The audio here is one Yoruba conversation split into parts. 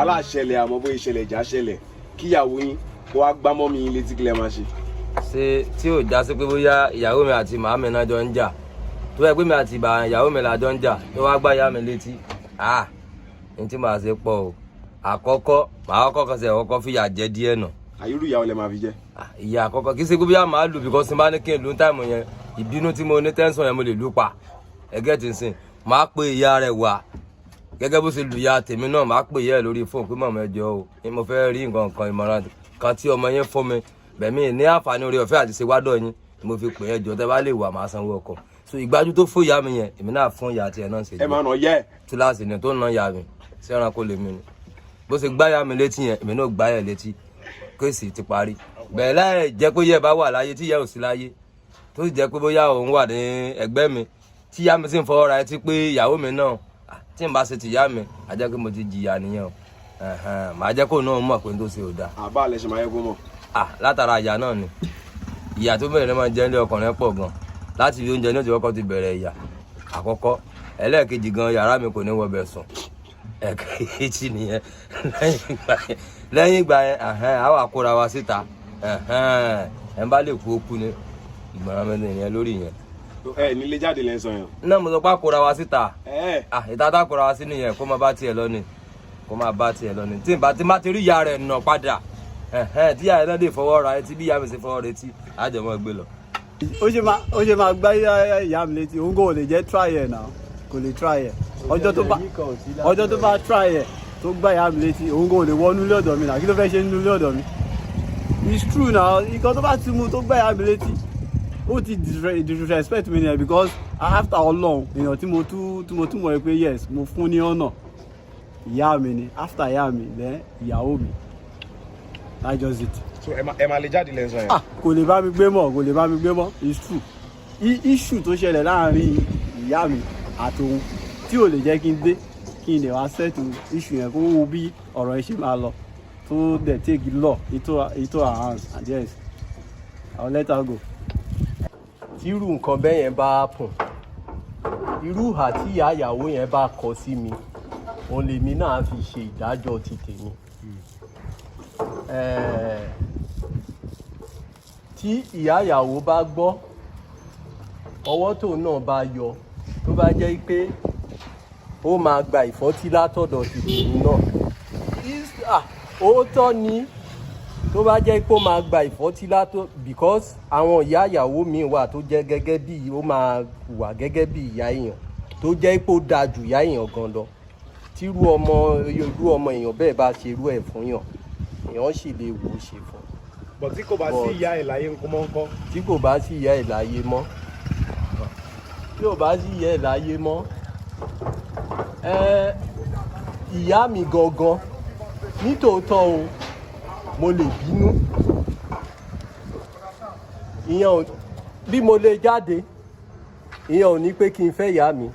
wàhálà ṣẹlẹ̀ àmọ́ bóyá ìṣẹ̀lẹ̀ ìjà ṣẹlẹ̀ kíyàwó yín kó wá gbá mọ́ mi yín létí kílẹ̀ máa ṣe. ṣé tí ò já sí pé bóyá ìyàwó mi àti màámi náà jọ ń jà tó yẹ pé mi àti ìyàwó mi là jọ ń jà tó wá gbá ìyá mi létí ní tí màá ṣe pọ̀ o àkọ́kọ́ màá kọ́kọ́ ṣe ọkọ́ fìyà jẹ díẹ̀ nà. àyúrú ìyàwó lẹ máa fi jẹ. ìyá àkọ́kọ́ kì í ṣe pé bóyá màá lù bíkọ́ sí bá ní kí n lù ń táìmù yẹn ìbínú tí mo ní tẹ́ńsán yẹn mo lè lù pa ẹgẹ́ tí ń sìn màá pe ìyá rẹ̀ wá gẹ́gẹ́ bó ṣe lù ya tèmi náà màá pè ìyá ẹ̀ lórí fóònù pé mọ̀mọ́ ẹjọ́ o mo fẹ́ rí nǹkan kan ìmọ̀ràn kan tí ọmọ yẹn fún mi bẹ̀mí ní àǹfààní orí ọ̀fẹ́ àti ṣe wádọ̀ yín mo fi pè ẹjọ́ tẹ́ bá lè wà máa sanwó ọkọ̀ so ìgbájú tó fún ìyá mi yẹn èmi náà fún ìyá tiẹ̀ náà ṣe. ẹ máa nà yẹ. túláàsì ni tó ń ná ìyá mi sẹ́ran kó lè mi ni bó ṣe gbá ìyá mi létí yẹn èmi náà gbá yẹ̀ létí kéèsì ti parí bẹ́ẹ̀ láì jẹ́ pé yẹ bá wà láyé tí ìyá ò sí láyé tó sì jẹ́ pé bóyá òun wà ní ẹgbẹ́ mi tí ìyá mi sì ń fọwọ́ ra ẹtí pé ìyàwó mi náà tí n bá ṣe ti ìyá mi á jẹ́ pé mo ti jìyà nìyẹn o màá jẹ́ kó náà mọ̀ pé n tó ṣe ò dáa. àbá alẹ́ ṣe máa yẹ kó mọ̀. látara ìyá náà ni ìyá tó bẹ̀rẹ̀ máa jẹ́ ní ọkùnrin pọ̀ gan láti ibi oúnjẹ ní òtí kọ́kọ́ ti bẹ̀rẹ̀ ìyá àkọ́kọ́ ẹlẹ́ẹ̀kejì gan yàrá mi kò ní wọbẹ̀ sùn ẹ̀kejì nìyẹn lẹ́yìn ìgbà yẹn àwọn àkóra wa síta ẹ̀ ń bá lè kú ó kú ni ìgbọ̀nràn mi nìyẹn lórí yẹn. ẹ nílé jáde lẹ́ ń sọ yẹn. náà mo sọ pé àkóra wa síta ìta tá àkóra wa sí nìyẹn kó máa bá tiẹ̀ lọ ni kó máa bá tiẹ̀ lọ ni tí má ti rí ìyá rẹ̀ nà padà tí ìyá rẹ̀ náà lè fọwọ́ ra etí bí ìyá mi ṣe fọwọ́ retí àjẹmọ́ gbé lọ. ó ṣe máa gbá ìyá mi létí òun kò lè jẹ́ try ẹ̀ náà kò lè try ẹ̀ ọjọ́ tó bá try ẹ̀ tó gbá ìyá mi létí òun kò lè wọnú ilé ọ̀dọ̀ mi náà kí ló fẹ́ ṣe nínú ilé ọ̀dọ̀ mi. It's true now nǹkan tó bá ti mú tó gbá ìyá mi létí ó ti disrespect mi nìyẹn because after Ọlọ́run èèyàn tí mo tún mọ̀ pé yes mo fún ní ọ̀nà ìyá mi ni after ìyá mi then ìyàwó mi that's just it. so ẹ máa lè jáde lẹ́ ń sọ yẹn. kò lè bá mi gbé mọ́ it's true issue tó ṣẹlẹ̀ láàrin ìyá mi àtòun tí ò lè jẹ́ kí n dé kí n lè wá settle issue yẹn kó wo bí ọ̀rọ̀ yẹn ṣe máa lọ tó dẹ̀ take law into our hands and yes I'll let her go. tírú nǹkan bẹ́ẹ̀ yẹn bá pọ̀n irú ìhà tí ìyá ìyàwó yẹn bá kọ sí mi òun lèmi náà fi ṣe ìdájọ́ ti tèmi. tí ìyá ìyàwó bá gbọ́ ọwọ́ tóun náà bá yọ tó bá jẹ́ pé ó máa gba ìfọ́tí látọ̀dọ̀ ti tèmi náà òótọ́ ni tó bá jẹ́ pé ó máa gba ìfọ́tí látọ̀ because àwọn ìyá ìyàwó mi wà tó jẹ́ gẹ́gẹ́ bí ó máa wà gẹ́gẹ́ bí ìyá èèyàn tó jẹ́ pé ó dáa jù ìyá èèyàn gan lọ tírú ọmọ èèyàn bẹ́ẹ̀ bá ṣe irú ẹ̀ fún yàn èèyàn sì lè wò ó ṣe fún. bọ̀ tí kò bá sí ìyá ẹ̀ láyé ńkọ́. tí kò bá sí ìyá ẹ̀ láyé mọ́ tí ò bá sí ìyá ẹ̀ láyé mọ́ ìyá mi gangan nítòótọ́ o mo lè bínú ìyẹn bí mo lè jáde ìyẹn ò ní pé kí n fẹ́ ìyá mi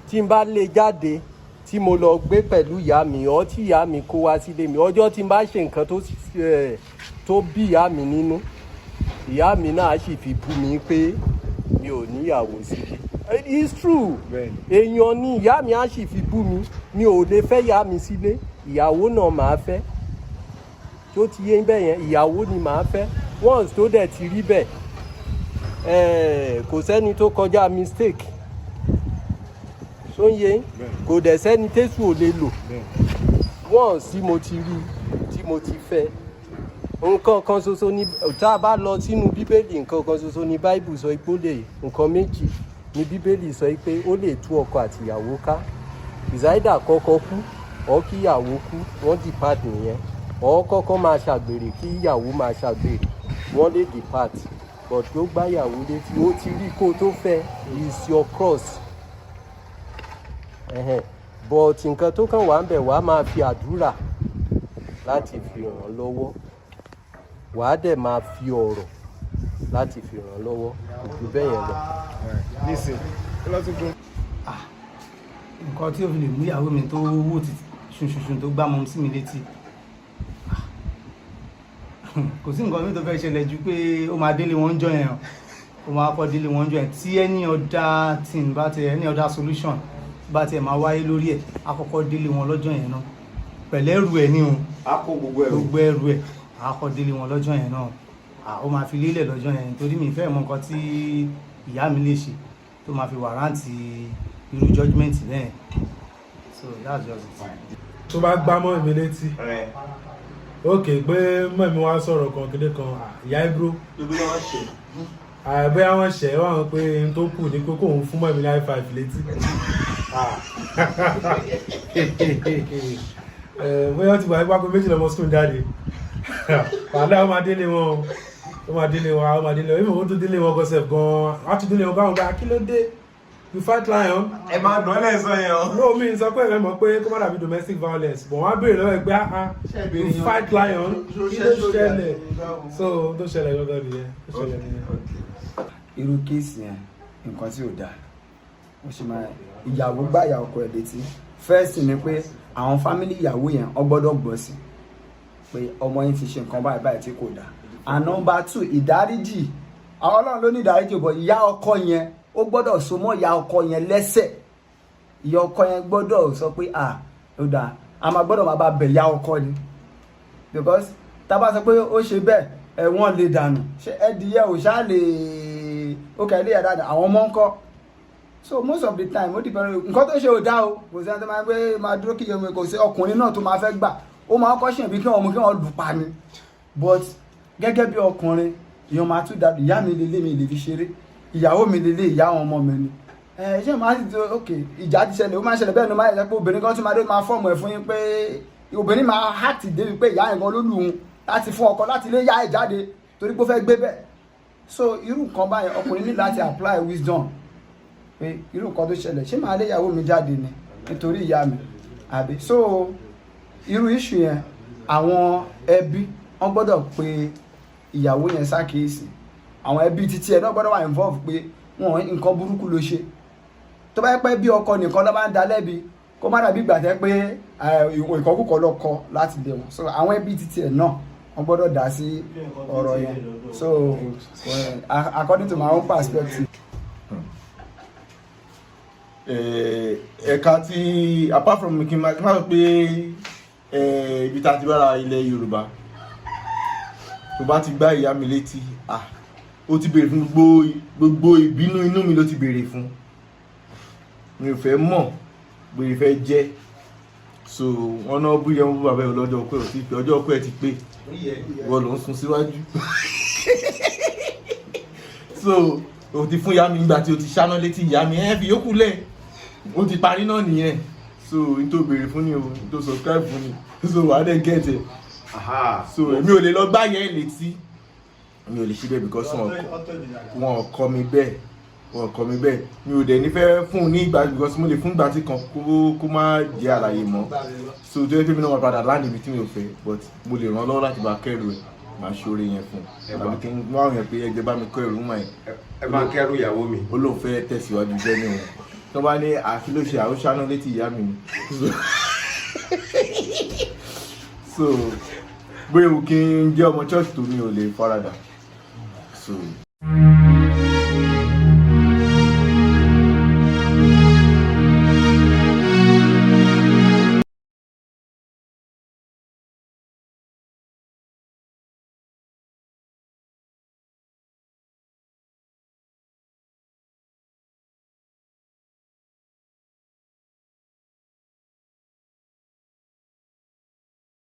tí n bá lè jáde tí mo lọ gbé pẹ̀lú ìyá mi ọ́ tí ìyá mi kó wá sílé mi ọjọ́ tí n bá ṣe nǹkan tó bí ìyá mi nínú ìyá mi náà sì fi bú mi pé mi ò níyàwó sílé it's true èèyàn ni ìyá mi á sì fi bú mi ò lè fẹ́ ìyá mi sílé ìyàwó náà màá fẹ́ tó ti yé bẹ́ẹ̀ yẹn ìyàwó ni màá fẹ́ once tó dẹ̀ ti rí bẹ́ẹ̀ kò sẹ́ni tó kọjá mistake tó ń yé kò dẹ̀ sẹ́ni tẹ́sù ò lè lò once tí mo ti rí tí mo ti fẹ́ nǹkan kan ṣoṣo ni tá a bá lọ sínú bíbélì nǹkan kan ṣoṣo ni báìbù sọ pé ó lè nǹkan méjì ni bíbélì sọ pé ó lè tú ọkọ àtìyàwó ká ìsáídà kọ́kọ́ kú ọ kí ìyàwó kú wọ́n depart nìyẹn ọ kọ́kọ́ máa ṣàgbèrè kí ìyàwó máa ṣàgbèrè wọ́n lè depart but tó gbá ìyàwó létí ó ti rí kó tó fẹ́ is your cross but nǹkan tó kàn wá ń bẹ̀ wá máa fi àdúrà láti fi ràn án lọ́wọ́ wàá dẹ̀ máa fi ọ̀rọ̀ láti fi ràn án lọ́wọ́ ojú bẹ́ẹ̀ yẹn lọ. nísìn kí ló tún dún. nǹkan tí ó fi lè mú ìyàwó mi tó wó ti ṣunṣunṣun tó gbá mọ́ sí mi létí kò sí nǹkan mi tó fẹ́ ṣẹlẹ̀ ju pé ó máa délé wọn jọ yẹn ó máa kọ́ délé wọn jọ yẹn tí any other thing bá ti any other solution bá tiẹ̀ máa wáyé lórí ẹ̀ á kọ́kọ́ délé wọn lọ́jọ́ yẹn náà pẹ̀lẹ́ ẹrù ẹ̀ ní o a kó gbogbo ẹrù ẹ̀ á kọ́ délé wọn lọ́jọ́ yẹn náà ó máa fi lélẹ̀ lọ́jọ́ yẹn torí mi fẹ́ mọ nǹkan tí ìyá mi lè ṣe tó máa fi wàrántì irú judgement bẹ́ẹ̀ so that's just it. tó bá gbá mọ́ mi létí ok pé mọ̀ mi wá sọ̀rọ̀ kan kéde kan ìyá ibro bóyá wọ́n ṣẹ̀ wọ́n àwọn pé n tó kù ní pé kóun fún mọ̀ mi ní high five létí bóyá wọ́n ti wà nípa pé méjì lọ́mọ school jáde wàhálà ó máa délé wọn ìmọ̀ ó tó délé wọn gọ́sẹ̀ gan-an á tún délé wọn báwọn bá kí ló dé you fight lion. ẹ máa dán lẹ́sàn yẹn o. no mi sọ pé ẹ mọ̀ pé kó má dàbí domestic violence but wọ́n á béèrè lọ́wọ́ ẹgbẹ́ you fight lion kí ló ṣẹlẹ̀ so tó ṣẹlẹ̀ gọ́gọ́ nìyẹn. irú kéèsì yẹn nǹkan tí ò dáa ó ṣe máa ìyàwó gbá ìyá ọkọ ẹ̀ létí first ni pé àwọn fámìlì ìyàwó yẹn ọ gbọ́dọ̀ gbọ́ sí pé ọmọ yín ti ṣe nǹkan báyìí báyìí tí kò dáa and number 2 ìdáríjì àwọn ọlọ́run ló ní ìdáríjì bọ̀ ìyá ọkọ yẹn ó gbọ́dọ̀ so mọ́ ìyá ọkọ yẹn lẹ́sẹ̀ ìyá ọkọ yẹn gbọ́dọ̀ sọ pé ó dáa a máa gbọ́dọ̀ máa bá bẹ̀ ìyá ọkọ ni because tá a bá sọ pé ó ṣe bẹ́ẹ̀ ẹ̀wọ̀n lè dànù ṣé ẹ̀dìyẹ ò ṣáà lè ó kẹ́ ilé yẹn dáadáa àwọn ọmọ ń kọ́ so most of the time ó di pẹ̀lú nǹkan tó ṣe ò dá o kò sí ẹni tó máa gbé máa dúró kí yomi kò sí ọkùnrin náà tó máa fẹ́ gbà ó máa kọ́ ṣèǹbí kí wọ́n mú kí wọ́n lù pa ni but gẹ́gẹ́ bí ọkùnrin èèyàn máa tún dàbí ìyá mi lélẹ̀ mi lè fi ṣeré ìyàwó mi lélẹ̀ ìyá àwọn ọmọ mi ni ṣé máa ti ok ìjà ti ṣẹlẹ̀ ó máa ṣẹlẹ̀ bẹ́ẹ̀ ni ó máa yẹ pé obìnrin kan tún máa dé máa fọ́ọ̀mù ẹ̀ fún yín pé obìnrin máa hàtì débi pé ìyá yẹn gan ló lù ú láti fún ọkọ láti lé yá ẹ̀ jáde torí pé ó fẹ́ gbé bẹ́ẹ̀ so irú nǹkan báyẹn ọkùnrin ní láti apply wisdom pé irú nǹkan tó ṣẹlẹ̀ ṣé máa lé ìyàwó mi jáde ni nítorí ìyá mi àbí so irú issue yẹn àwọn ẹbí wọ́n gbọ́dọ̀ pe ìyàwó yẹn ṣàkíyèsí àwọn ẹbí títí ẹ̀ náà gbọ́dọ̀ wà involve pé wọn nǹkan burúkú ló ṣe tó bá yẹ pé bí ọkọ nìkan ló bá ń da lẹ́bi kó má dàbí ìgbà tẹ́ pé ìkọkúkọ lọ kọ láti dé wọn so àwọn ẹbí títí ẹ̀ náà wọ́n gbọ́dọ̀ dá sí ọ̀rọ̀ yẹn so according to my own perspective. ẹ̀ka tí apart from kí n máa sọ pé ibi tá a ti bára ilẹ̀ Yorùbá tó bá ti gbá ìyá mi létí ó ti béèrè fún gbogbo ìbínú inú mi ló ti béèrè fún mi ò fẹ́ mọ̀ bóyá fẹ́ jẹ́ so wọn náà bú yẹn bú bàbá ẹ lọ́jọ́ ọkọ ẹ ò ti pé ọjọ́ ọkọ ẹ ti pé wọ́n ló ń sun síwájú so o ti fún ìyá mi nígbà tí o ti ṣáná létí ìyá mi fi yókù lẹ̀ o ti parí náà nìyẹn so n tó béèrè fún ni o n tó subscribe fún ni so wàá dẹ̀ get it so èmi ò lè lọ gbá yẹn létí mi ò lè ṣe bẹ́ẹ̀ because wọn kọ́ mi bẹ́ẹ̀ mi ò dẹ̀ nífẹ̀ẹ́ fún un ní ìgbà because mo lè fún ìgbà tí kan kó má jẹ́ àlàyé mọ́ so tó yẹ kí mi náà máa padà láàrin ibi tí mi ò fẹ́ but mo lè ràn lọ́wọ́ láti bá kẹ́rù ẹ̀ máa ṣoore yẹn fún un àbí kí n wá yẹn pé ẹgbẹ́ bá mi kọ́ ẹ̀rù mọ́ ẹ̀ ẹ máa kẹ́rù ìyàwó mi. ó lóun fẹ́ tẹ̀síwájú jẹ́ ní wọn tó bá ní àfilóṣe àwòṣáná létí ìyá mi so bóyá kí n jẹ́ ọmọ church tó mi ò lè faradà so.